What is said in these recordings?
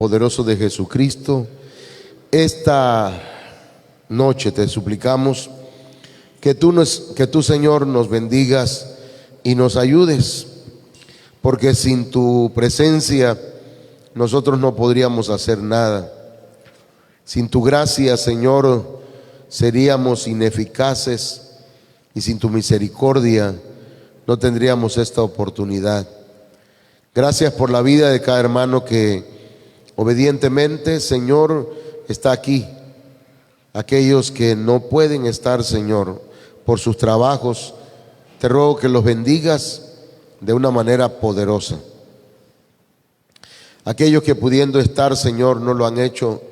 poderoso de Jesucristo, esta noche te suplicamos que tú, Señor, nos bendigas y nos ayudes, porque sin tu presencia nosotros no podríamos hacer nada. Sin tu gracia, Señor, seríamos ineficaces, y sin tu misericordia no tendríamos esta oportunidad. Gracias por la vida de cada hermano que obedientemente, Señor, está aquí. Aquellos que no pueden estar, Señor, por sus trabajos, te ruego que los bendigas de una manera poderosa. Aquellos que pudiendo estar, Señor, no lo han hecho,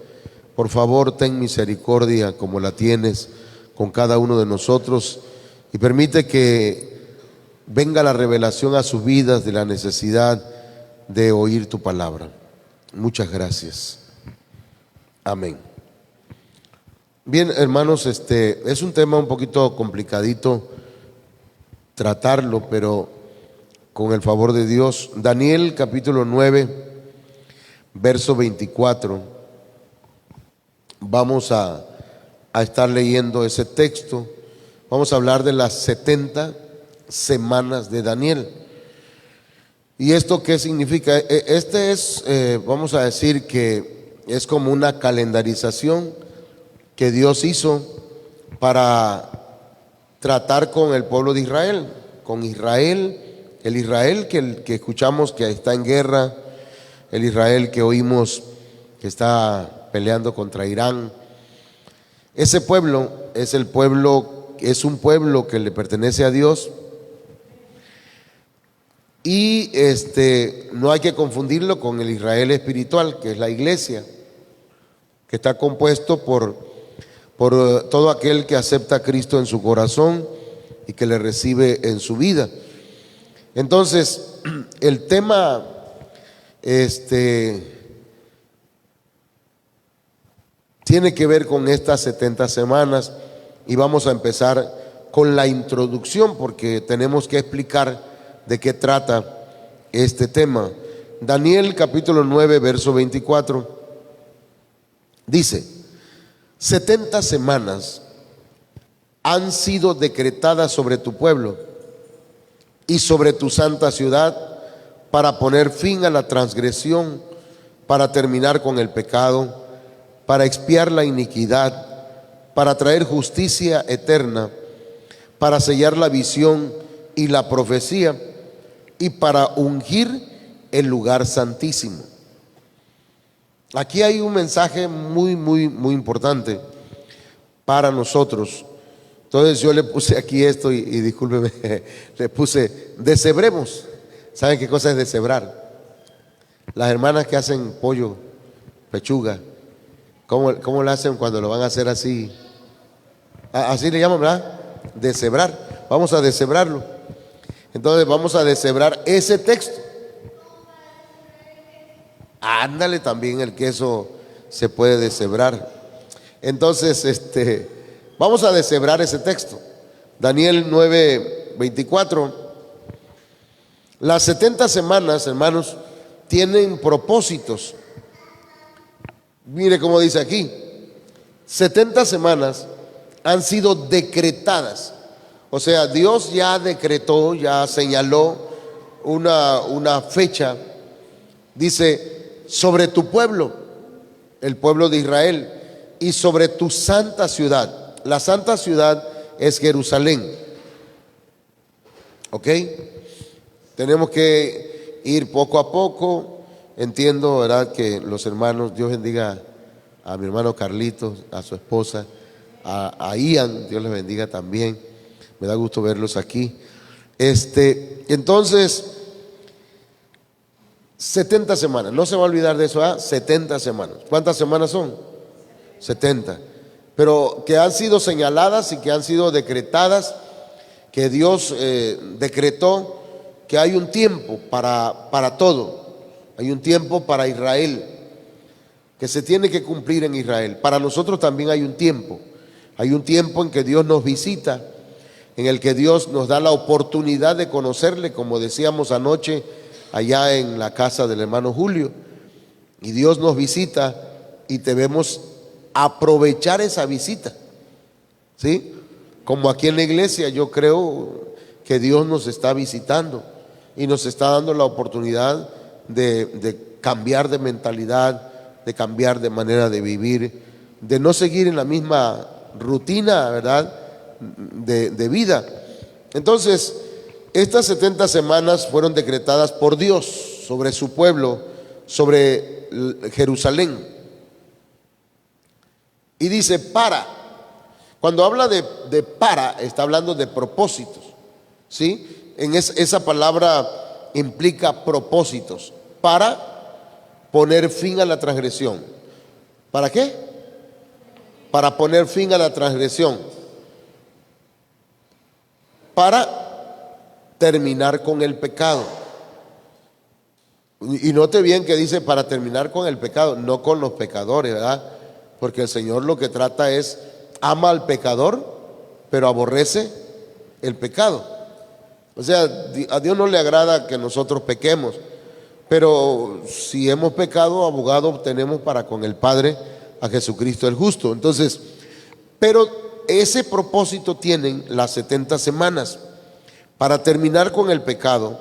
por favor, ten misericordia como la tienes con cada uno de nosotros, y permite que venga la revelación a sus vidas de la necesidad de oír tu palabra. Muchas gracias. Amén. Bien, hermanos, es un tema un poquito complicadito tratarlo, pero con el favor de Dios. Daniel capítulo 9, verso 24. Vamos a estar leyendo ese texto. Vamos a hablar de las 70 semanas de Daniel. ¿Y esto qué significa? Vamos a decir que es como una calendarización que Dios hizo para tratar con el pueblo de Israel, con Israel, el Israel que escuchamos que está en guerra, el Israel que oímos que está peleando contra Irán. Ese pueblo es un pueblo que le pertenece a Dios. Y no hay que confundirlo con el Israel espiritual, que es la iglesia, que está compuesto por todo aquel que acepta a Cristo en su corazón y que le recibe en su vida. Entonces, el tema tiene que ver con estas 70 semanas, y vamos a empezar con la introducción porque tenemos que explicar de qué trata este tema. Daniel capítulo 9, verso 24 dice: 70 semanas han sido decretadas sobre tu pueblo y sobre tu santa ciudad, para poner fin a la transgresión, para terminar con el pecado, para expiar la iniquidad, para traer justicia eterna, para sellar la visión y la profecía, y para ungir el lugar santísimo. Aquí hay un mensaje muy importante para nosotros. Entonces yo le puse aquí esto y discúlpeme, le puse deshebremos. ¿Saben qué cosa es deshebrar? Las hermanas que hacen pollo, pechuga, ¿cómo lo hacen cuando lo van a hacer así? Así le llaman, ¿verdad? Deshebrar. Vamos a deshebrarlo. Entonces vamos a deshebrar ese texto. Ándale, también el queso se puede deshebrar. Entonces, vamos a deshebrar ese texto. Daniel 9, 24. Las 70 semanas, hermanos, tienen propósitos. Mire cómo dice aquí: 70 semanas han sido decretadas. O sea, Dios ya decretó, ya señaló una fecha. Dice: sobre tu pueblo, el pueblo de Israel, y sobre tu santa ciudad. La santa ciudad es Jerusalén. ¿Ok? Tenemos que ir poco a poco. Entiendo, ¿verdad?, que los hermanos, Dios bendiga a mi hermano Carlitos, a su esposa, a Ian, Dios les bendiga también. Me da gusto verlos aquí. Entonces, 70 semanas, no se va a olvidar de eso, 70 semanas. ¿Cuántas semanas son? 70. Pero que han sido señaladas y que han sido decretadas, que Dios decretó que hay un tiempo para todo. Hay un tiempo para Israel, que se tiene que cumplir en Israel. Para nosotros también hay un tiempo. Hay un tiempo en que Dios nos visita, en el que Dios nos da la oportunidad de conocerle, como decíamos anoche allá en la casa del hermano Julio. Y Dios nos visita y debemos aprovechar esa visita, ¿sí? Como aquí en la iglesia, yo creo que Dios nos está visitando y nos está dando la oportunidad de cambiar de mentalidad, de cambiar de manera de vivir, de no seguir en la misma rutina, ¿verdad?, de vida. Entonces, estas 70 semanas fueron decretadas por Dios sobre su pueblo, sobre Jerusalén. Y dice para. Cuando habla de para, está hablando de propósitos, ¿sí? Esa palabra implica propósitos. Para poner fin a la transgresión. ¿Para qué? Para poner fin a la transgresión. Para terminar con el pecado. Y note bien que dice para terminar con el pecado, no con los pecadores, ¿verdad? Porque el Señor lo que trata es, ama al pecador, pero aborrece el pecado. O sea, a Dios no le agrada que nosotros pequemos, pero si hemos pecado, abogado tenemos para con el Padre, a Jesucristo el justo. Entonces, pero ese propósito tienen las 70 semanas, para terminar con el pecado,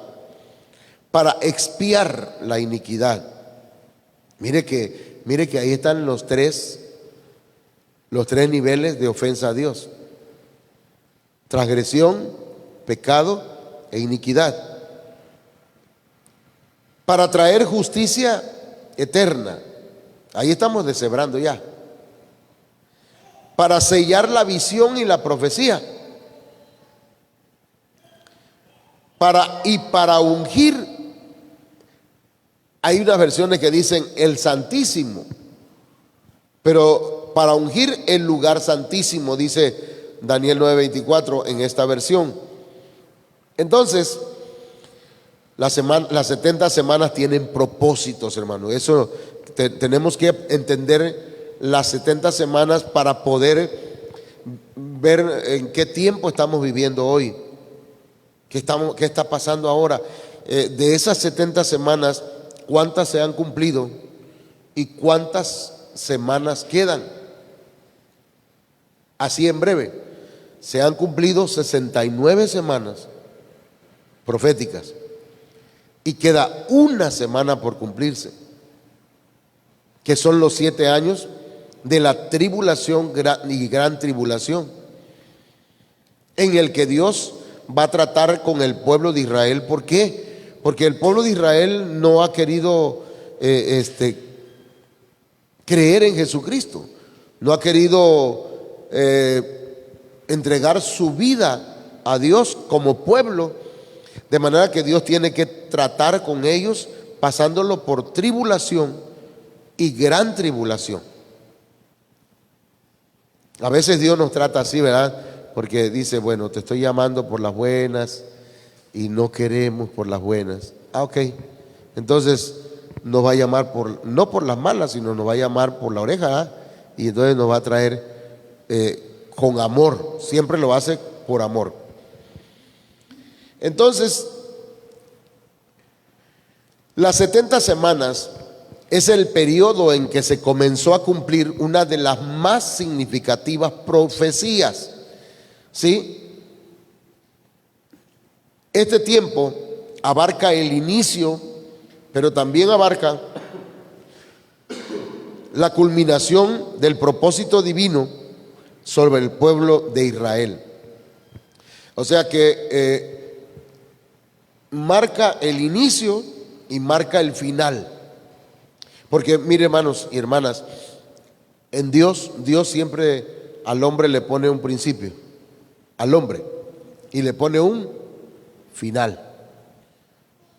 para expiar la iniquidad. Mire que ahí están los tres niveles de ofensa a Dios: transgresión, pecado e iniquidad. Para traer justicia eterna. Ahí estamos deshebrando ya. Para sellar la visión y la profecía. Para ungir. Hay unas versiones que dicen el Santísimo, pero para ungir el lugar santísimo, dice Daniel 9:24 en esta versión. Entonces, las 70 semanas tienen propósitos, hermano. Eso tenemos que entender las 70 semanas para poder ver en qué tiempo estamos viviendo hoy, qué está pasando ahora. De esas 70 semanas, ¿cuántas se han cumplido y cuántas semanas quedan? Así en breve, se han cumplido 69 semanas proféticas y queda una semana por cumplirse, que son los 7 años de la tribulación y gran tribulación, en el que Dios va a tratar con el pueblo de Israel. ¿Por qué? Porque el pueblo de Israel no ha querido creer en Jesucristo, no ha querido entregar su vida a Dios como pueblo, de manera que Dios tiene que tratar con ellos pasándolo por tribulación y gran tribulación. A veces Dios nos trata así, ¿verdad? Porque dice, bueno, te estoy llamando por las buenas y no queremos por las buenas. Ok, entonces nos va a llamar no por las malas, sino nos va a llamar por la oreja, ¿eh? Y entonces nos va a traer con amor. Siempre lo hace por amor. Entonces, las 70 semanas es el periodo en que se comenzó a cumplir una de las más significativas profecías, ¿sí? Este tiempo abarca el inicio, pero también abarca la culminación del propósito divino sobre el pueblo de Israel. O sea que marca el inicio y marca el final. Porque mire, hermanos y hermanas, en Dios siempre al hombre le pone un principio, al hombre, y le pone un final.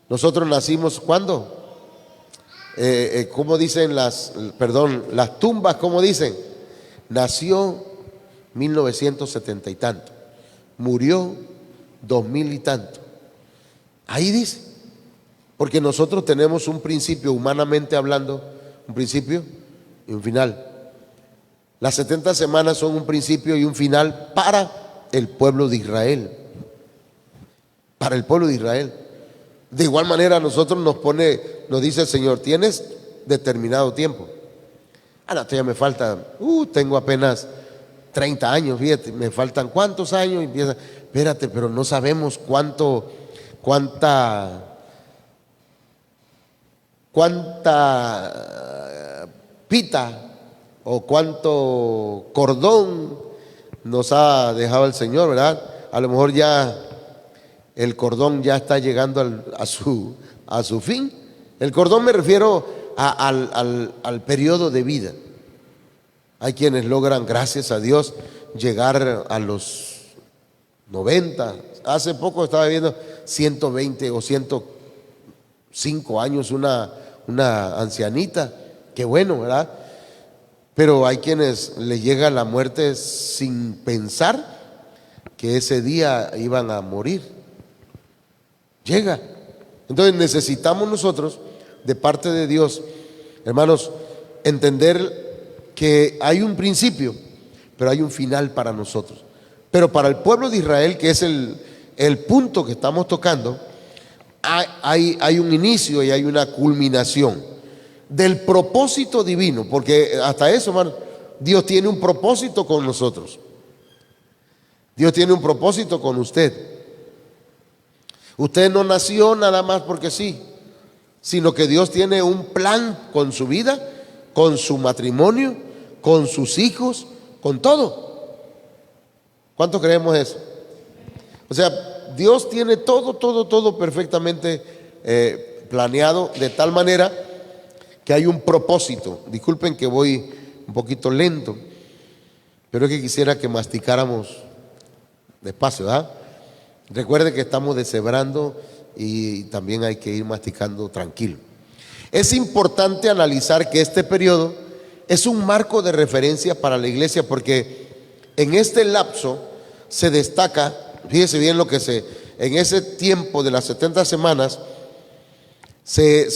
Nosotros nacimos ¿cuándo? ¿Cómo dicen las tumbas? ¿Cómo dicen? Nació 1970 y tanto, murió 2000 y tanto. Ahí dice, porque nosotros tenemos un principio, humanamente hablando, un principio y un final. Las 70 semanas son un principio y un final para el pueblo de Israel. Para el pueblo de Israel. De igual manera nosotros nos dice el Señor, tienes determinado tiempo. Ah, no, todavía me falta, tengo apenas 30 años, fíjate, me faltan ¿cuántos años? Y empieza, espérate, pero no sabemos cuánta pita o cuánto cordón nos ha dejado el Señor, ¿verdad? A lo mejor ya el cordón ya está llegando a su fin. El cordón me refiero al periodo de vida. Hay quienes logran, gracias a Dios, llegar a los 90. Hace poco estaba viendo 120 o 105 años una ancianita. Qué bueno, ¿verdad? Pero hay quienes le llega la muerte sin pensar que ese día iban a morir. Llega. Entonces necesitamos nosotros, de parte de Dios, hermanos, entender que hay un principio, pero hay un final para nosotros. Pero para el pueblo de Israel, que es el punto que estamos tocando, hay un inicio y hay una culminación del propósito divino, porque hasta eso, hermano, Dios tiene un propósito con nosotros. Dios tiene un propósito con usted. Usted no nació nada más porque sí, sino que Dios tiene un plan con su vida, con su matrimonio, con sus hijos, con todo. ¿Cuánto creemos eso? O sea, Dios tiene todo perfectamente planeado, de tal manera que hay un propósito. Disculpen que voy un poquito lento, pero es que quisiera que masticáramos despacio, ¿verdad? Recuerde que estamos deshebrando y también hay que ir masticando tranquilo. Es importante analizar que este periodo es un marco de referencia para la iglesia, porque en este lapso se destaca, fíjese bien lo que en ese tiempo de las 70 semanas se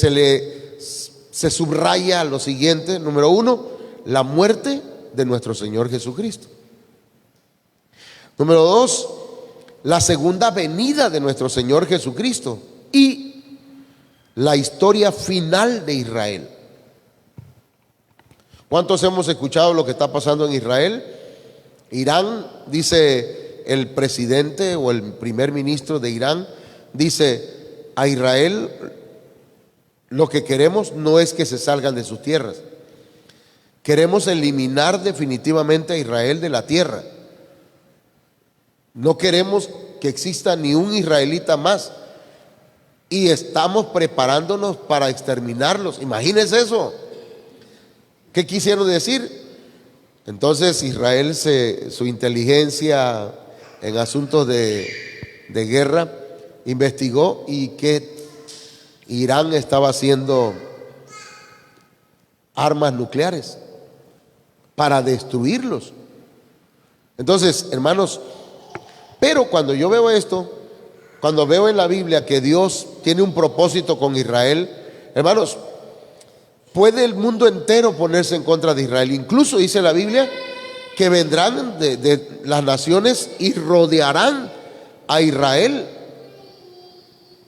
subraya lo siguiente. Número 1, la muerte de nuestro Señor Jesucristo. Número 2, la segunda venida de nuestro Señor Jesucristo y la historia final de Israel. ¿Cuántos hemos escuchado lo que está pasando en Israel? Irán, dice el presidente o el primer ministro de Irán, dice: a Israel lo que queremos no es que se salgan de sus tierras. Queremos eliminar definitivamente a Israel de la tierra. No queremos que exista ni un israelita más. Y estamos preparándonos para exterminarlos. Imagínense eso. ¿Qué quisieron decir? Entonces Israel, su inteligencia en asuntos de guerra, investigó y que Irán estaba haciendo armas nucleares para destruirlos. Entonces, hermanos, pero cuando yo veo esto, cuando veo en la Biblia que Dios tiene un propósito con Israel, hermanos, puede el mundo entero ponerse en contra de Israel. Incluso dice la Biblia que vendrán de las naciones y rodearán a Israel.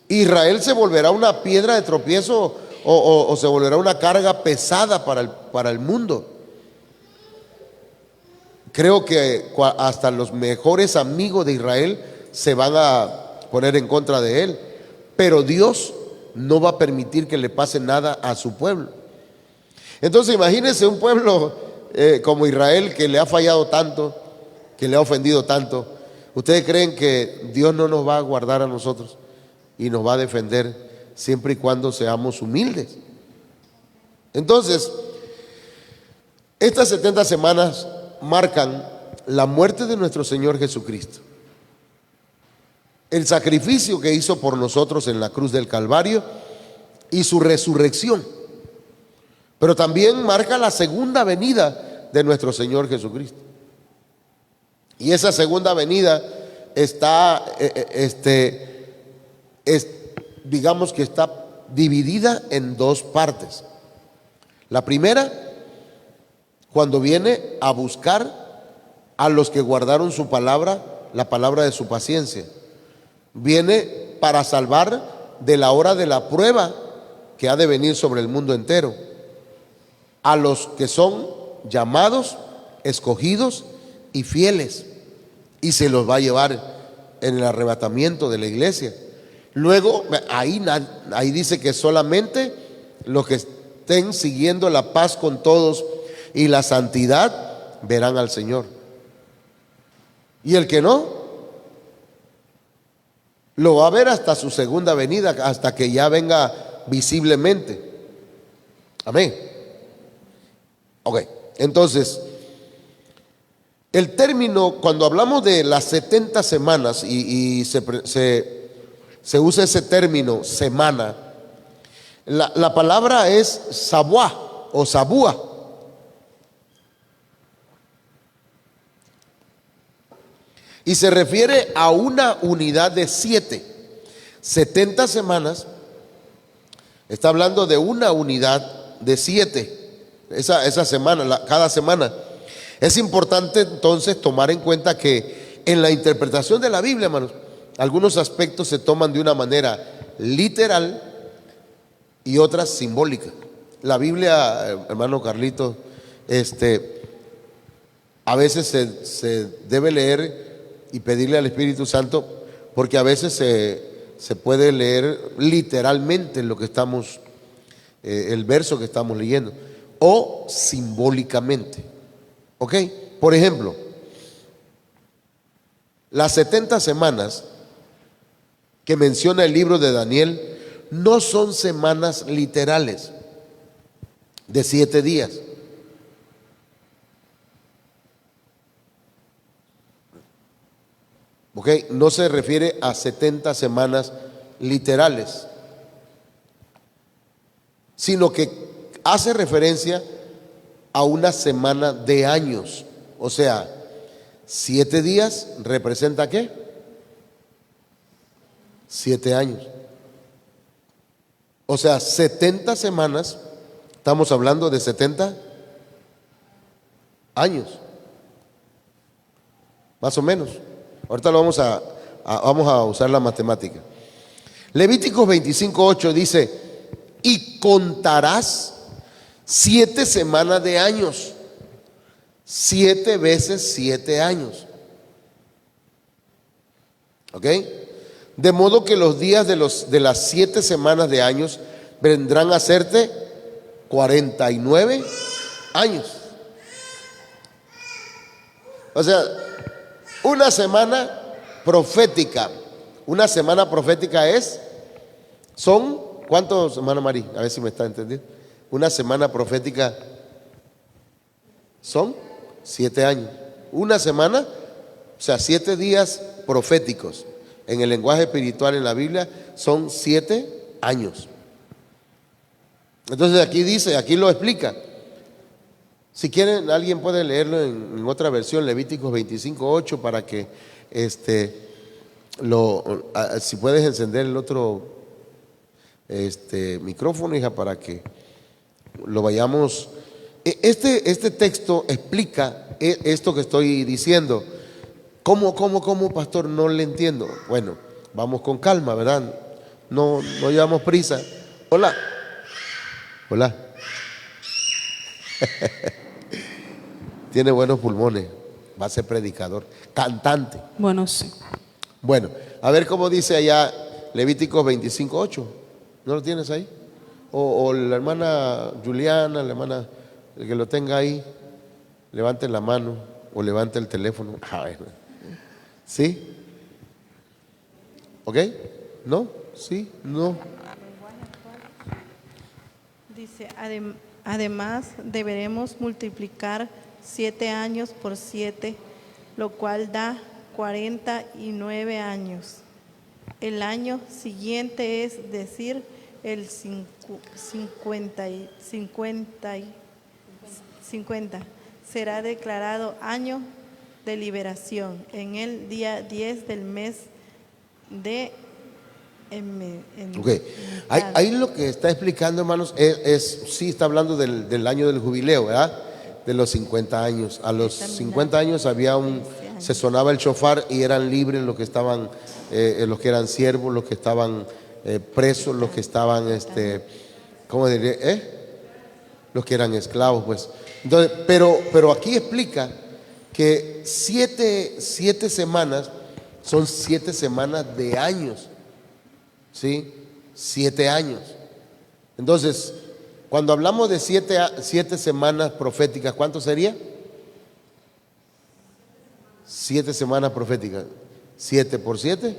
Israel se volverá una piedra de tropiezo o se volverá una carga pesada para el mundo. Creo que hasta los mejores amigos de Israel se van a poner en contra de él, pero Dios no va a permitir que le pase nada a su pueblo. Entonces imagínense un pueblo como Israel, que le ha fallado tanto, que le ha ofendido tanto. ¿Ustedes creen que Dios no nos va a guardar a nosotros y nos va a defender siempre y cuando seamos humildes? Entonces, estas 70 semanas marcan la muerte de nuestro Señor Jesucristo, el sacrificio que hizo por nosotros en la cruz del Calvario y su resurrección. Pero también marca la segunda venida de nuestro Señor Jesucristo. Y esa segunda venida está, digamos que está dividida en dos partes. La primera, cuando viene a buscar a los que guardaron su palabra, la palabra de su paciencia. Viene para salvar de la hora de la prueba que ha de venir sobre el mundo entero. a los que son llamados, escogidos y fieles, y se los va a llevar en el arrebatamiento de la iglesia. Luego ahí dice que solamente los que estén siguiendo la paz con todos y la santidad verán al Señor, y el que no lo va a ver hasta su segunda venida, hasta que ya venga visiblemente. Amén. Ok, entonces el término, cuando hablamos de las 70 semanas y se usa ese término semana, la palabra es sabuá o sabúa. Y se refiere a una unidad de 7. 70 semanas, está hablando de una unidad de 7. Esa semana, cada semana. Es importante entonces tomar en cuenta que en la interpretación de la Biblia, hermanos, algunos aspectos se toman de una manera literal y otras simbólicas. La Biblia, hermano Carlito, a veces se debe leer y pedirle al Espíritu Santo, porque a veces se puede leer literalmente lo que estamos, el verso que estamos leyendo, o simbólicamente. ¿Ok? Por ejemplo, las 70 semanas que menciona el libro de Daniel no son semanas literales de 7 días. ¿Ok? No se refiere a 70 semanas literales, sino que hace referencia a una semana de años. O sea, 7 días representa ¿qué? 7 años. O sea, 70 semanas, estamos hablando de 70 años, más o menos. Ahorita vamos a usar la matemática. Levíticos 25:8 dice: y contarás 7 semanas de años, 7 veces 7 años. ¿Ok? De modo que los días de las 7 semanas de años vendrán a hacerte 49 años. O sea, una semana profética son, ¿cuántos, hermana María? A ver si me está entendiendo. Una semana profética son 7 años. Una semana, o sea, 7 días proféticos en el lenguaje espiritual en la Biblia son 7 años. Entonces aquí dice, aquí lo explica. Si quieren, alguien puede leerlo en otra versión, Levíticos 25:8, para que si puedes encender el otro micrófono, hija, para que lo vayamos. Este texto explica esto que estoy diciendo. ¿Cómo, pastor? No le entiendo. Bueno, vamos con calma, ¿verdad? No llevamos prisa. Hola. Tiene buenos pulmones, va a ser predicador, cantante. Bueno, sí. Bueno, a ver cómo dice allá Levíticos 25:8. ¿No lo tienes ahí? O la hermana Juliana, la hermana, el que lo tenga ahí, levante la mano o levante el teléfono. A ver. ¿Sí? ¿Ok? ¿No? ¿Sí? ¿No? Dice, además deberemos multiplicar 7 años por 7, lo cual da 49 años. El año siguiente, es decir, el 50, será declarado año de liberación en el día 10 del mes de Ok, ahí lo que está explicando, hermanos, sí está hablando del año del jubileo, ¿verdad? De los 50 años. A los 50 años se sonaba el shofar y eran libres los que estaban, los que eran siervos, los que estaban presos, los que estaban, ¿cómo diría? los que eran esclavos, pues. Entonces, pero aquí explica que siete semanas son 7 semanas de años, ¿sí? 7 años. Entonces, cuando hablamos de 7 semanas proféticas, ¿cuánto sería? 7 semanas proféticas. 7 por 7,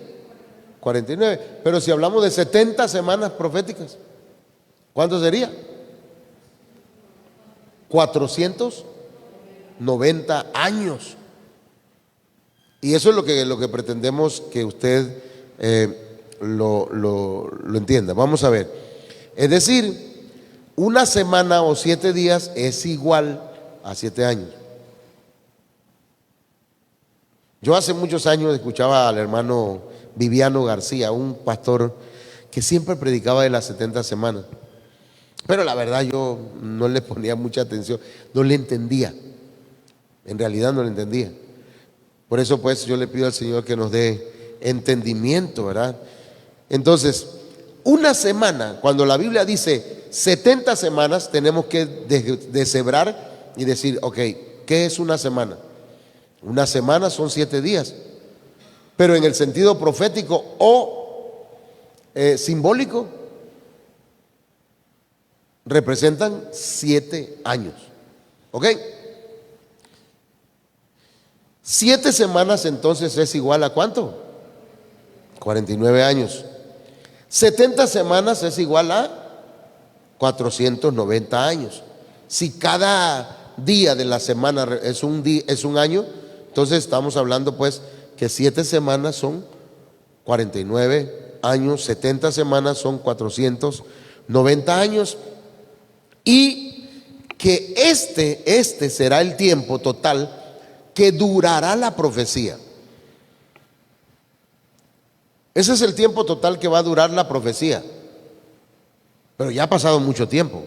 49. Pero si hablamos de 70 semanas proféticas, ¿cuánto sería? 490 años. Y eso es lo que pretendemos que usted lo entienda. Vamos a ver. Es decir, una semana o 7 días es igual a 7 años. Yo hace muchos años escuchaba al hermano Viviano García, un pastor que siempre predicaba de las 70 semanas. Pero la verdad yo no le ponía mucha atención, no le entendía. En realidad no le entendía. Por eso pues yo le pido al Señor que nos dé entendimiento, ¿verdad? Entonces, una semana, cuando la Biblia dice 70 semanas, tenemos que deshebrar y decir, ok, ¿qué es una semana? Una semana son 7 días, pero en el sentido profético o simbólico, representan 7 años. ¿Ok? 7 semanas entonces es igual a ¿cuánto? 49 años. 70 semanas es igual a 490 años. Si cada día de la semana es un año, entonces estamos hablando pues que 7 semanas son 49 años, 70 semanas son 490 años, y que este será el tiempo total que durará la profecía. Ese es el tiempo total que va a durar la profecía. Pero ya ha pasado mucho tiempo.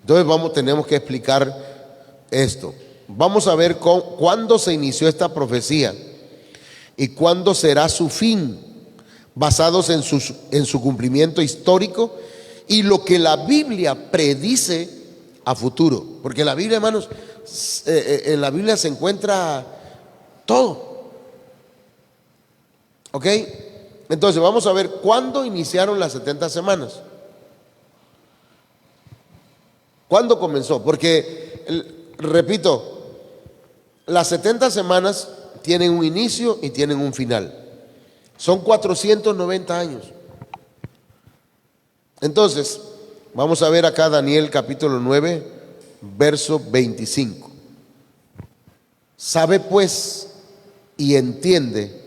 Entonces tenemos que explicar esto. Vamos a ver cuándo se inició esta profecía y cuándo será su fin, basados en su cumplimiento histórico y lo que la Biblia predice a futuro. Porque la Biblia, hermanos, en la Biblia se encuentra todo. ¿Ok? Entonces vamos a ver cuándo iniciaron las 70 semanas. ¿Cuándo comenzó? Porque, repito, las 70 semanas tienen un inicio y tienen un final. Son 490 años. Entonces, vamos a ver acá Daniel capítulo 9, verso 25. Sabe pues y entiende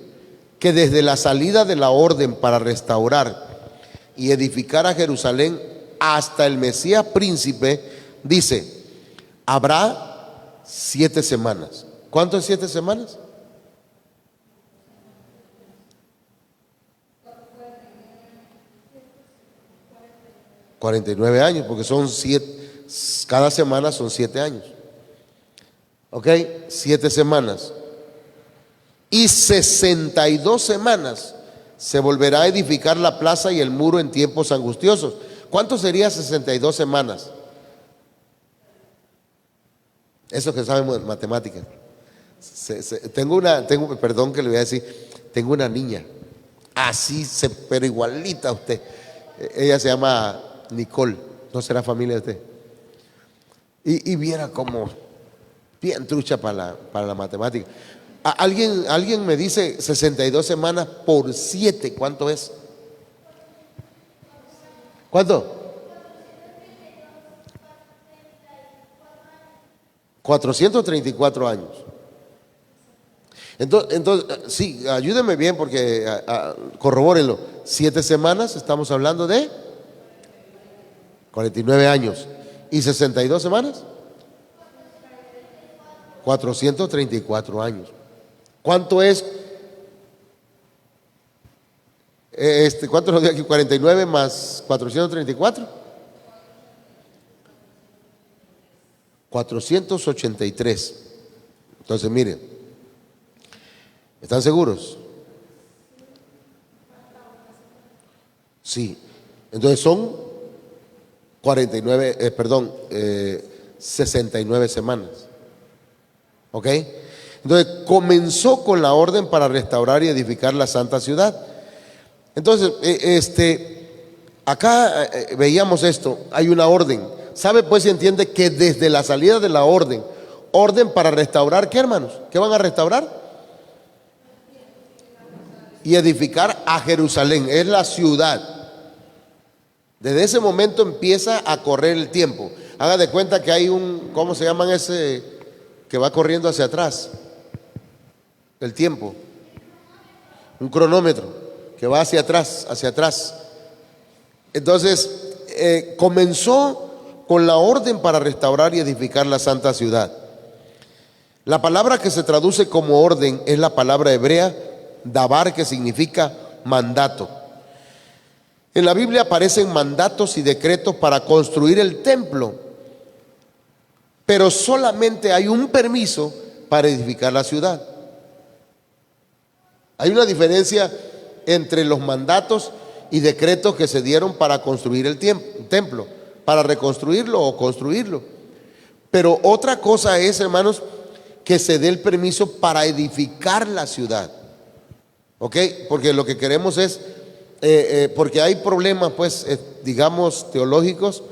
que desde la salida de la orden para restaurar y edificar a Jerusalén hasta el Mesías príncipe, dice, habrá 7 semanas. ¿Cuánto es 7 semanas? $49 porque son 7, cada semana son 7 años. ¿Ok? 7 semanas. Y 62 semanas se volverá a edificar la plaza y el muro en tiempos angustiosos. ¿Cuánto sería 62 semanas? Eso que saben matemáticas. Perdón que le voy a decir, tengo una niña, así, pero igualita a usted. Ella se llama Nicole, ¿no será familia de usted? Y viera como bien trucha para la matemática. Alguien me dice 62 semanas por 7, ¿cuánto es? ¿Cuánto? 434 años. Entonces, sí, ayúdenme bien porque corrobórenlo. 7 semanas, estamos hablando de 49 años. ¿Y 62 semanas? 434 años. ¿Cuánto es? ¿Cuánto nos dio aquí? 49 más 434. 483. Entonces, miren, ¿están seguros? Sí. Entonces son 69 semanas. ¿Ok? Entonces comenzó con la orden para restaurar y edificar la santa ciudad. Entonces, acá veíamos esto, hay una orden. ¿Sabe? Pues se entiende que desde la salida de la orden para restaurar, ¿qué, hermanos? ¿Qué van a restaurar? Y edificar a Jerusalén, es la ciudad. Desde ese momento empieza a correr el tiempo. Haga de cuenta que hay un, ¿cómo se llaman ese que va corriendo hacia atrás? El tiempo. Un cronómetro que va hacia atrás, hacia atrás. Entonces, comenzó con la orden para restaurar y edificar la santa ciudad. La palabra que se traduce como orden es la palabra hebrea dabar, que significa mandato. En la Biblia aparecen mandatos y decretos para construir el templo, pero solamente hay un permiso para edificar la ciudad. Hay una diferencia entre los mandatos y decretos que se dieron para construir el templo, para reconstruirlo o construirlo. Pero otra cosa es, hermanos, que se dé el permiso para edificar la ciudad. ¿Ok? Porque lo que queremos es, porque hay problemas, pues, digamos, teológicos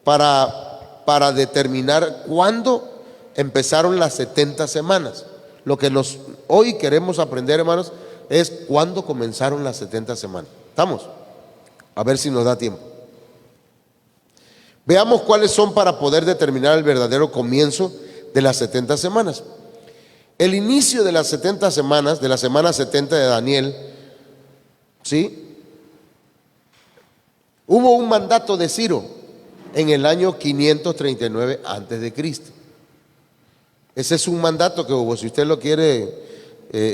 para determinar cuándo empezaron las 70 semanas. Lo que hoy queremos aprender, hermanos, es cuándo comenzaron las 70 semanas. ¿Estamos? A ver si nos da tiempo. Veamos cuáles son para poder determinar el verdadero comienzo de las 70 semanas. El inicio de las 70 semanas, de la semana 70 de Daniel, ¿sí? Hubo un mandato de Ciro en el año 539 antes de Cristo. Ese es un mandato que hubo, si usted lo quiere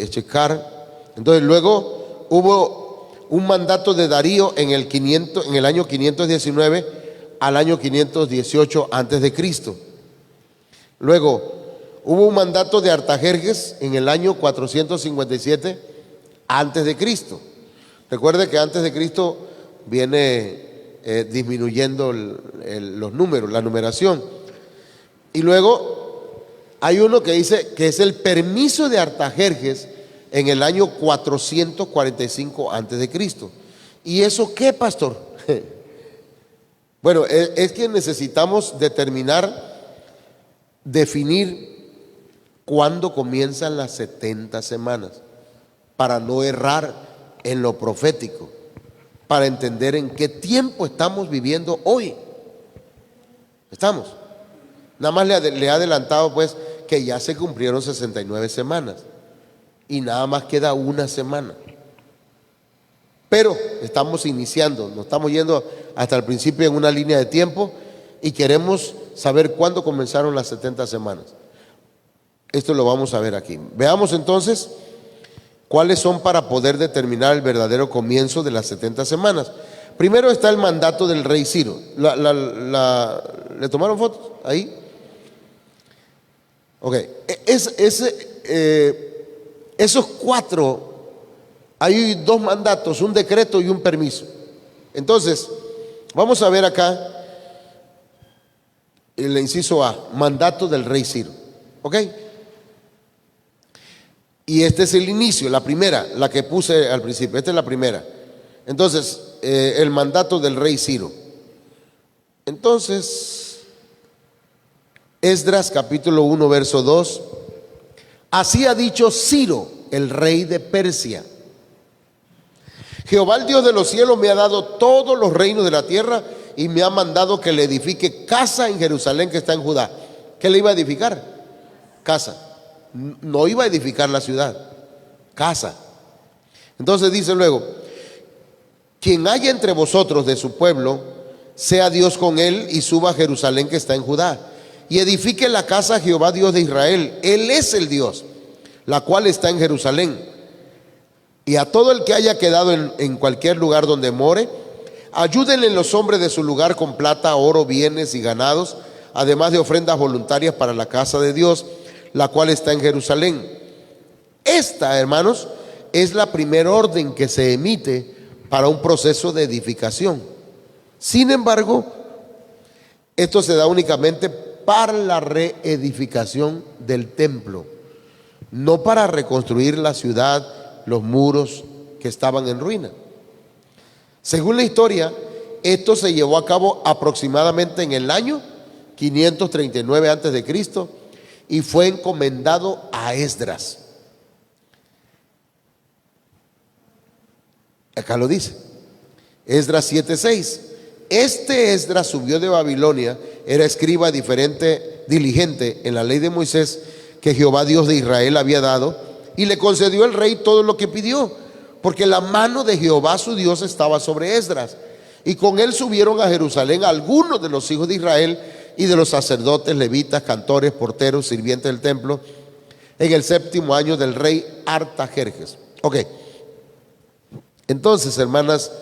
checar. Entonces luego hubo un mandato de Darío en el año 519 al año 518 antes de Cristo. Luego hubo un mandato de Artajerjes en el año 457 antes de Cristo. Recuerde que antes de Cristo viene disminuyendo los números, la numeración. Y luego hay uno que dice que es el permiso de Artajerjes en el año 445 antes de Cristo. ¿Y eso qué, pastor? Bueno, es que necesitamos definir cuándo comienzan las 70 semanas, para no errar en lo profético, para entender en qué tiempo estamos viviendo hoy. ¿Estamos? Nada más le he adelantado, pues, que ya se cumplieron 69 semanas y nada más queda una semana. Pero estamos iniciando, nos estamos yendo hasta el principio en una línea de tiempo y queremos saber cuándo comenzaron las 70 semanas. Esto lo vamos a ver aquí. Veamos entonces cuáles son para poder determinar el verdadero comienzo de las 70 semanas. Primero está el mandato del rey Ciro. ¿Le tomaron fotos ahí? Ok. Esos cuatro, hay dos mandatos, un decreto y un permiso. Entonces, vamos a ver acá el inciso A, mandato del rey Ciro. ¿Ok? Y este es el inicio, la primera, la que puse al principio. Esta es la primera. Entonces, el mandato del rey Ciro. Entonces, Esdras capítulo 1, verso 2. Así ha dicho Ciro, el rey de Persia: Jehová, el Dios de los cielos, me ha dado todos los reinos de la tierra y me ha mandado que le edifique casa en Jerusalén, que está en Judá. ¿Qué le iba a edificar? Casa. No iba a edificar la ciudad, casa. Entonces dice luego: quien haya entre vosotros de su pueblo, sea Dios con él y suba a Jerusalén, que está en Judá, y edifique la casa a Jehová, Dios de Israel. Él es el Dios, la cual está en Jerusalén. Y a todo el que haya quedado en cualquier lugar donde more, ayúdenle los hombres de su lugar con plata, oro, bienes y ganados, además de ofrendas voluntarias para la casa de Dios, la cual está en Jerusalén. Esta, hermanos, es la primera orden que se emite para un proceso de edificación. Sin embargo, Esto se da únicamente para la reedificación del templo, no para reconstruir la ciudad, los muros que estaban en ruina. Según la historia, esto se llevó a cabo aproximadamente en el año 539 a.C. y fue encomendado a Esdras. Acá lo dice, Esdras 7:6. Este Esdras subió de Babilonia, era escriba diligente en la ley de Moisés que Jehová Dios de Israel había dado, y le concedió el rey todo lo que pidió, porque la mano de Jehová su Dios estaba sobre Esdras. Y con él subieron a Jerusalén algunos de los hijos de Israel y de los sacerdotes, levitas, cantores, porteros, sirvientes del templo, en el 7º año del rey Artajerjes. Ok, entonces, hermanas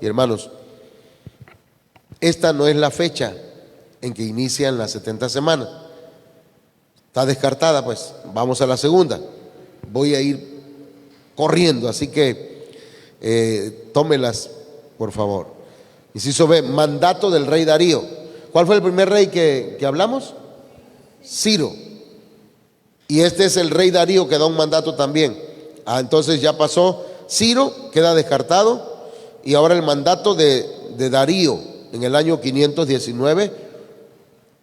y hermanos, esta no es la fecha en que inician las 70 semanas. Está descartada, pues. Vamos a la segunda. Voy a ir corriendo, así que tómelas, por favor. Inciso B, mandato del rey Darío. ¿Cuál fue el primer rey que hablamos? Ciro. Y este es el rey Darío que da un mandato también. Entonces ya pasó Ciro, queda descartado. Y ahora el mandato de Darío en el año 519,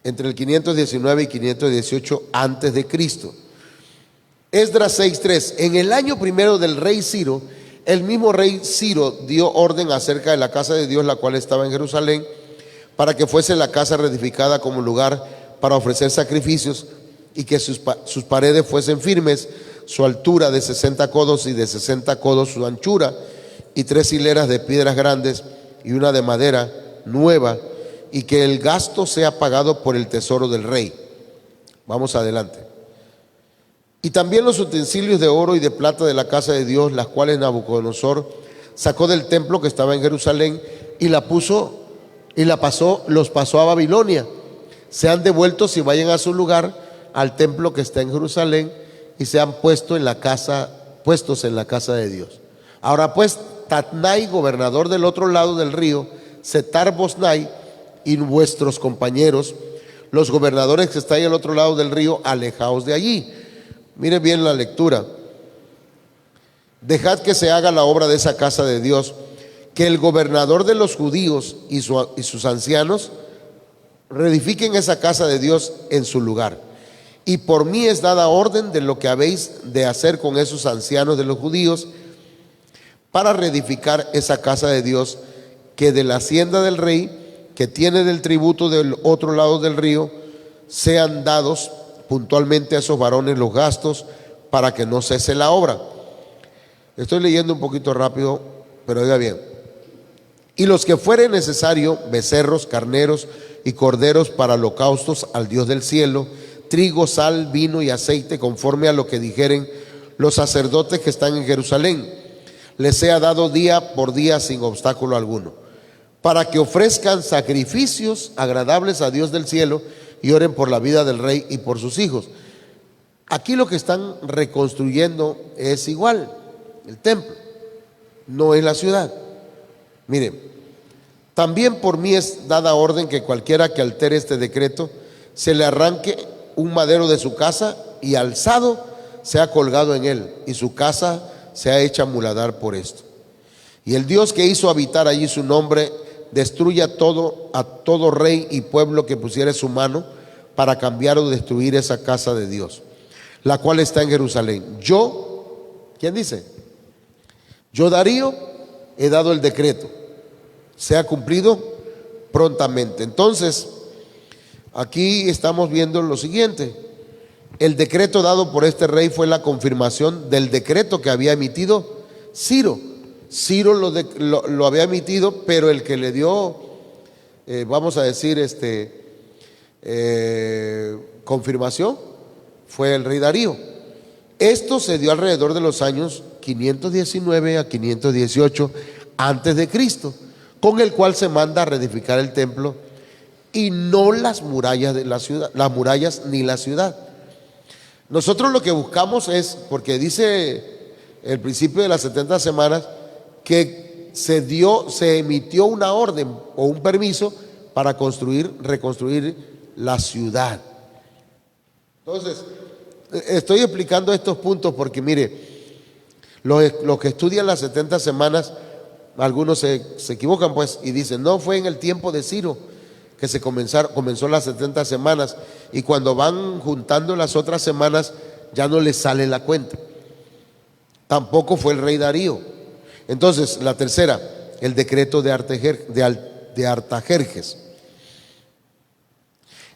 entre el 519 y 518 antes de Cristo. Esdras 6:3. En el año primero del rey Ciro, el mismo rey Ciro dio orden acerca de la casa de Dios, la cual estaba en Jerusalén, para que fuese la casa reedificada como lugar para ofrecer sacrificios y que sus paredes fuesen firmes, su altura de 60 codos y de 60 codos su anchura, y 3 hileras de piedras grandes y una de madera nueva, y que el gasto sea pagado por el tesoro del rey. Vamos adelante. Y también los utensilios de oro y de plata de la casa de Dios, las cuales Nabucodonosor sacó del templo que estaba en Jerusalén y los pasó a Babilonia. Sean devueltos y vayan a su lugar, al templo que está en Jerusalén, y sean puestos en la casa de Dios. Ahora pues, Tatnai, gobernador del otro lado del río, Setar-Bosnai, y vuestros compañeros, los gobernadores que están al otro lado del río, alejaos de allí. Mire bien la lectura. Dejad que se haga la obra de esa casa de Dios, que el gobernador de los judíos y sus ancianos reedifiquen esa casa de Dios en su lugar. Y por mí es dada orden de lo que habéis de hacer con esos ancianos de los judíos para reedificar esa casa de Dios, que de la hacienda del rey, que tiene del tributo del otro lado del río, sean dados puntualmente a esos varones los gastos, para que no cese la obra. Estoy leyendo un poquito rápido, pero oiga bien. Y los que fuere necesario, becerros, carneros y corderos para holocaustos al Dios del cielo, trigo, sal, vino y aceite, conforme a lo que dijeren los sacerdotes que están en Jerusalén, les sea dado día por día sin obstáculo alguno, para que ofrezcan sacrificios agradables a Dios del cielo y oren por la vida del rey y por sus hijos. Aquí lo que están reconstruyendo es igual, el templo, no es la ciudad. Miren, también por mí es dada orden que cualquiera que altere este decreto, se le arranque un madero de su casa y alzado sea colgado en él, y su casa sea hecha muladar por esto. Y el Dios que hizo habitar allí su nombre, destruya a todo rey y pueblo que pusiere su mano para cambiar o destruir esa casa de Dios, la cual está en Jerusalén. Yo, ¿quién dice? Yo, Darío, he dado el decreto, sea cumplido prontamente. Entonces, aquí estamos viendo lo siguiente. El decreto dado por este rey fue la confirmación del decreto que había emitido Ciro. Ciro lo había emitido, pero el que le dio, vamos a decir, confirmación fue el rey Darío. Esto se dio alrededor de los años 519 a 518 antes de Cristo, con el cual se manda a reedificar el templo y no las murallas de la ciudad, las murallas ni la ciudad. Nosotros lo que buscamos es, porque dice el principio de las 70 semanas, que se emitió una orden o un permiso para reconstruir la ciudad. Entonces, estoy explicando estos puntos porque mire, los que estudian las 70 semanas, algunos se equivocan pues y dicen, no, fue en el tiempo de Ciro que comenzó las 70 semanas, y cuando van juntando las otras semanas ya no les sale la cuenta. Tampoco fue el rey Darío. Entonces, la tercera, el decreto de Artajerjes.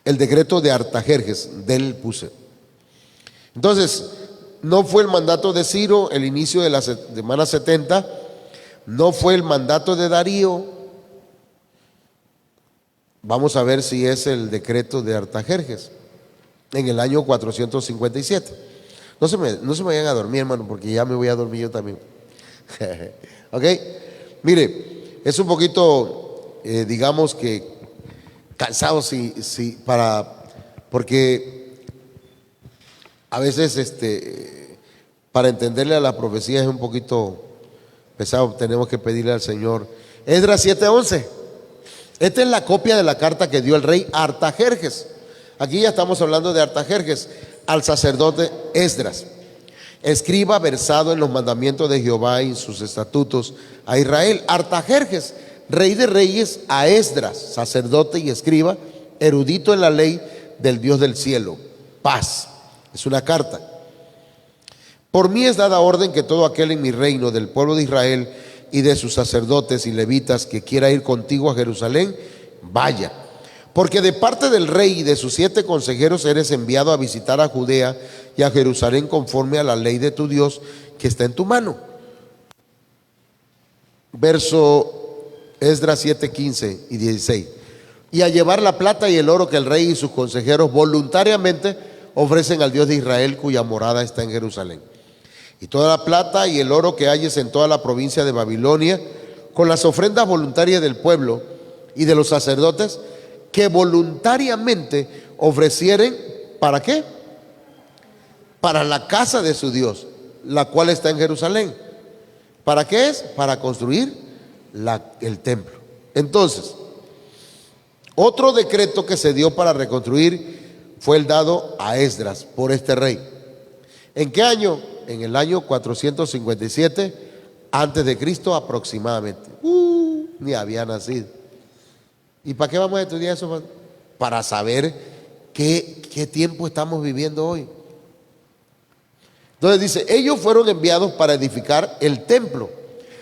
El decreto de Artajerjes, del puse. Entonces, no fue el mandato de Ciro el inicio de la semana 70, no fue el mandato de Darío. Vamos a ver si es el decreto de Artajerjes en el año 457. No se me vayan a dormir, hermano, porque ya me voy a dormir yo también. ¿Ok? Mire, es un poquito, digamos que cansado, porque a veces para entenderle a la profecía es un poquito pesado. Tenemos que pedirle al Señor. Esdras 7:11. Esta es la copia de la carta que dio el rey Artajerjes. Aquí ya estamos hablando de Artajerjes al sacerdote Esdras, escriba versado en los mandamientos de Jehová y en sus estatutos a Israel. Artajerjes, rey de reyes, a Esdras, sacerdote y escriba, erudito en la ley del Dios del cielo. Paz. Es una carta. Por mí es dada orden que todo aquel en mi reino del pueblo de Israel y de sus sacerdotes y levitas que quiera ir contigo a Jerusalén, vaya. Porque de parte del rey y de sus 7 consejeros eres enviado a visitar a Judea y a Jerusalén conforme a la ley de tu Dios que está en tu mano. Verso Esdras 7, 15 y 16. Y a llevar la plata y el oro que el rey y sus consejeros voluntariamente ofrecen al Dios de Israel, cuya morada está en Jerusalén. Y toda la plata y el oro que halles en toda la provincia de Babilonia, con las ofrendas voluntarias del pueblo y de los sacerdotes, que voluntariamente ofrecieren, ¿para qué? Para la casa de su Dios, la cual está en Jerusalén. ¿Para qué es? Para construir el templo. Entonces, otro decreto que se dio para reconstruir fue el dado a Esdras por este rey. ¿En qué año? En el año 457 antes de Cristo aproximadamente. Ni había nacido. ¿Y para qué vamos a estudiar eso? Para saber qué tiempo estamos viviendo hoy. Entonces dice, ellos fueron enviados para edificar el templo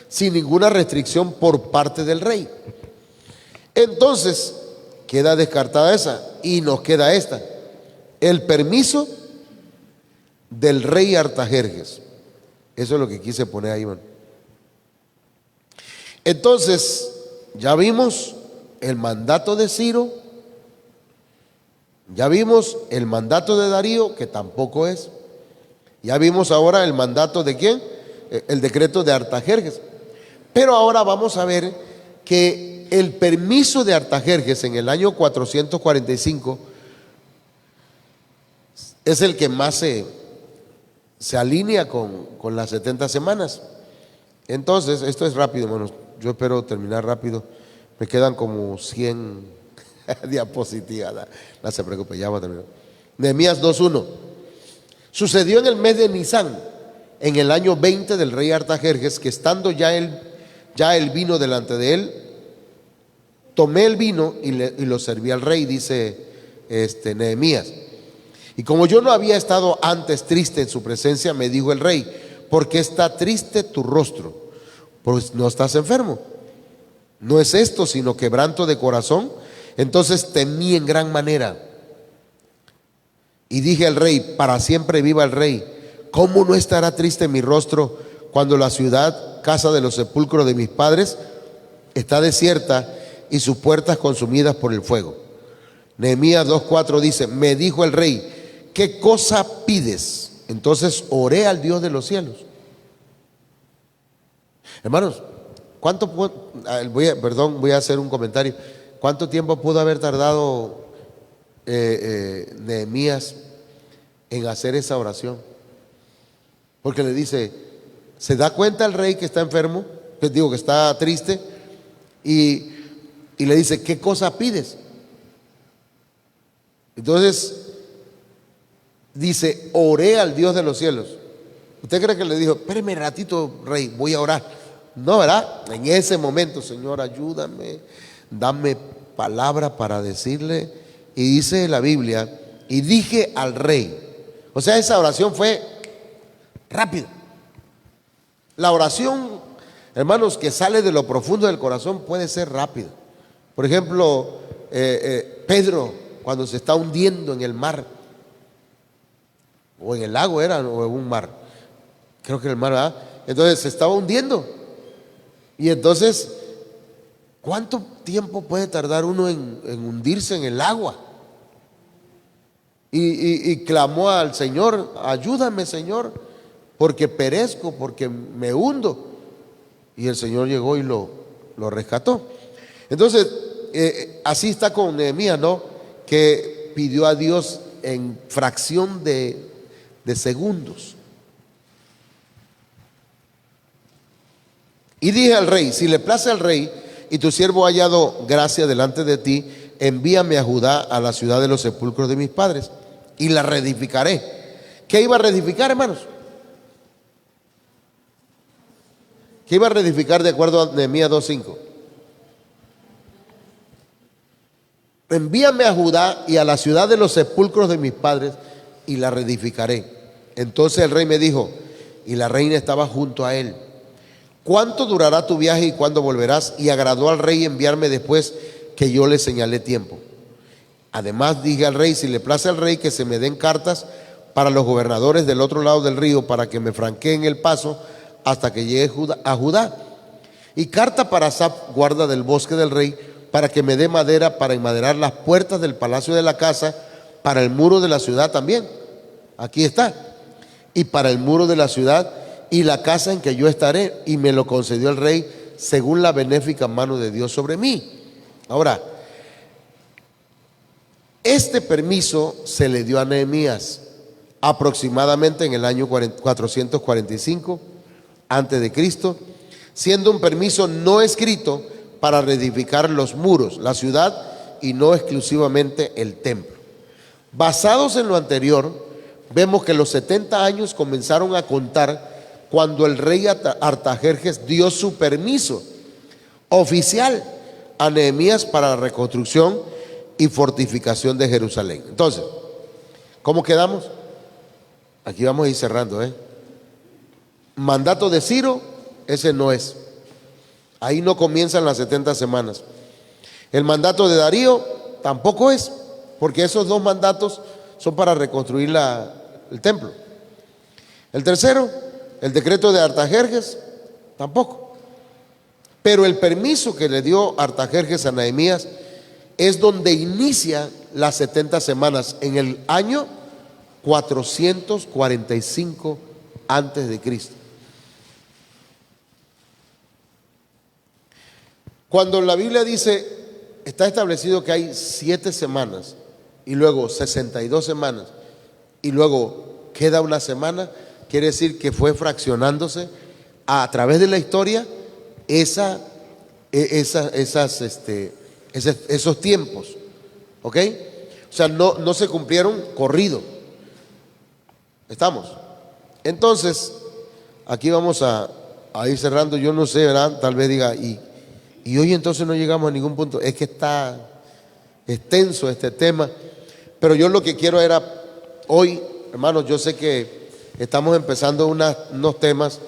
sin ninguna restricción por parte del rey. Entonces queda descartada esa y nos queda esta: el permiso del rey Artajerjes. Eso es lo que quise poner ahí, man. Entonces ya vimos el mandato de Ciro, ya vimos el mandato de Darío, que tampoco es. Ya vimos ahora el mandato de ¿quién? El decreto de Artajerjes. Pero ahora vamos a ver que el permiso de Artajerjes en el año 445 es el que más se alinea con las 70 semanas. Entonces, esto es rápido, hermanos. Yo espero terminar rápido. Me quedan como 100 diapositivas. No se preocupe, ya voy a terminar. Nehemías 2:1. Sucedió en el mes de Nisán, en el año 20 del rey Artajerjes, que estando ya el vino delante de él, tomé el vino y lo serví al rey, dice Nehemías. Y como yo no había estado antes triste en su presencia, me dijo el rey: ¿por qué está triste tu rostro? Pues no estás enfermo. No es esto sino quebranto de corazón. Entonces temí en gran manera y dije al rey: para siempre viva el rey. ¿Cómo no estará triste mi rostro cuando la ciudad, casa de los sepulcros de mis padres, está desierta y sus puertas consumidas por el fuego? Nehemías 2:4 dice: me dijo el rey: ¿qué cosa pides? Entonces oré al Dios de los cielos. Hermanos, voy a hacer un comentario. ¿Cuánto tiempo pudo haber tardado Nehemías en hacer esa oración? Porque le dice, se da cuenta el rey que está enfermo, que está triste, y y le dice, ¿qué cosa pides? Entonces dice, oré al Dios de los cielos. ¿Usted cree que le dijo, espéreme ratito, rey, voy a orar? No, ¿verdad? En ese momento, Señor, ayúdame, dame palabra para decirle. Y dice la Biblia, y dije al rey. O sea, esa oración fue rápida. La oración, hermanos, que sale de lo profundo del corazón puede ser rápida. Por ejemplo, Pedro, cuando se está hundiendo en el mar, o en el lago era, o en un mar, creo que en el mar, ¿verdad? Entonces se estaba hundiendo. Y entonces, ¿cuánto tiempo puede tardar uno en hundirse en el agua? Y clamó al Señor, ayúdame, Señor, porque perezco, porque me hundo. Y el Señor llegó y lo rescató. Entonces, así está con Nehemías, ¿no? Que pidió a Dios en fracción de segundos. Y dije al rey, si le place al rey y tu siervo ha hallado gracia delante de ti, envíame a Judá, a la ciudad de los sepulcros de mis padres, y la reedificaré. ¿Qué iba a reedificar, hermanos? ¿Qué iba a reedificar de acuerdo a Nehemías 2:5? Envíame a Judá y a la ciudad de los sepulcros de mis padres y la reedificaré. Entonces el rey me dijo, y la reina estaba junto a él, ¿cuánto durará tu viaje y cuándo volverás? Y agradó al rey enviarme después que yo le señalé tiempo. Además dije al rey, si le place al rey, que se me den cartas para los gobernadores del otro lado del río, para que me franqueen el paso hasta que llegue a Judá. Y carta para Asaf, guarda del bosque del rey, para que me dé madera para enmaderar las puertas del palacio de la casa, para el muro de la ciudad también. Aquí está. Y para el muro de la ciudad y la casa en que yo estaré. Y me lo concedió el rey según la benéfica mano de Dios sobre mí. Ahora, este permiso se le dio a Nehemías aproximadamente en el año 445 antes de Cristo, siendo un permiso no escrito para reedificar los muros, la ciudad y no exclusivamente el templo. Basados en lo anterior, vemos que los 70 años comenzaron a contar cuando el rey Artajerjes dio su permiso oficial a Nehemías para la reconstrucción y fortificación de Jerusalén. Entonces, ¿cómo quedamos? Aquí vamos a ir cerrando, Mandato de Ciro, ese no es. Ahí no comienzan las 70 semanas. El mandato de Darío tampoco es, porque esos dos mandatos son para reconstruir el templo. El tercero, el decreto de Artajerjes, tampoco. Pero el permiso que le dio Artajerjes a Nehemías es donde inicia las 70 semanas en el año 445 antes de Cristo. Cuando la Biblia dice, está establecido que hay 7 semanas y luego 62 semanas y luego queda una semana, quiere decir que fue fraccionándose a través de la historia esos tiempos, ¿ok? O sea, no se cumplieron corrido. ¿Estamos? Entonces, aquí vamos a ir cerrando. Yo no sé, ¿verdad? Tal vez diga, y hoy entonces no llegamos a ningún punto. Es que está extenso este tema, pero yo lo que quiero era hoy, hermanos, yo sé que estamos empezando unos temas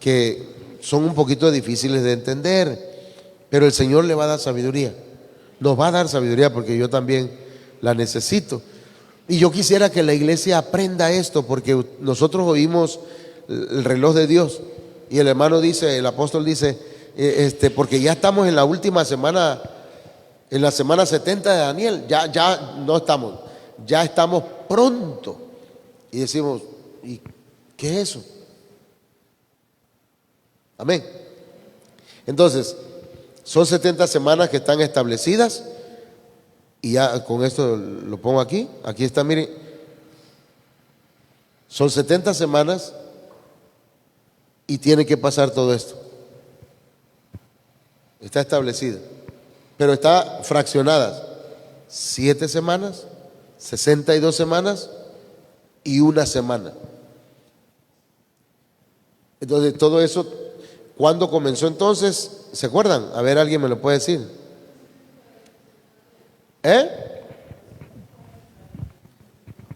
que son un poquito difíciles de entender, pero el Señor le va a dar sabiduría, nos va a dar sabiduría porque yo también la necesito. Y yo quisiera que la iglesia aprenda esto, porque nosotros oímos el reloj de Dios y el hermano dice, el apóstol dice, porque ya estamos en la última semana, en la semana 70 de Daniel, ya no estamos, ya estamos pronto. Y decimos, ¿y qué es eso? Amén. Entonces, son 70 semanas que están establecidas. Y ya con esto lo pongo aquí. Aquí está, miren. Son 70 semanas y tiene que pasar todo esto. Está establecido. pero está fraccionadas. 7 semanas, 62 semanas y 1 semana. Entonces, todo eso, ¿cuándo comenzó entonces? ¿Se acuerdan? A ver, ¿alguien me lo puede decir?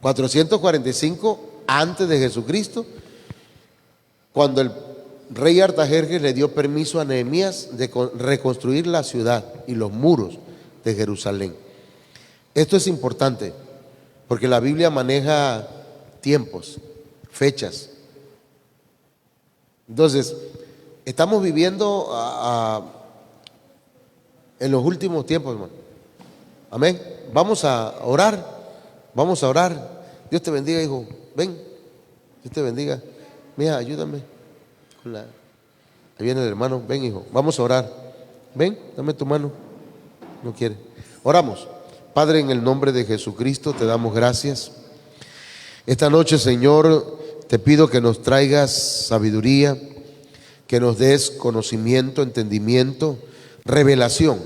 445 antes de Jesucristo, cuando el rey Artajerjes le dio permiso a Nehemías de reconstruir la ciudad y los muros de Jerusalén. Esto es importante porque la Biblia maneja tiempos, fechas. Entonces, estamos viviendo en los últimos tiempos, hermano. Amén. Vamos a orar. Vamos a orar. Dios te bendiga, hijo. Ven. Dios te bendiga. Mira, ayúdame. Ahí viene el hermano. Ven, hijo. Vamos a orar. Ven, dame tu mano. No quiere. Oramos. Padre, en el nombre de Jesucristo te damos gracias. Esta noche, Señor, te pido que nos traigas sabiduría, que nos des conocimiento, entendimiento, revelación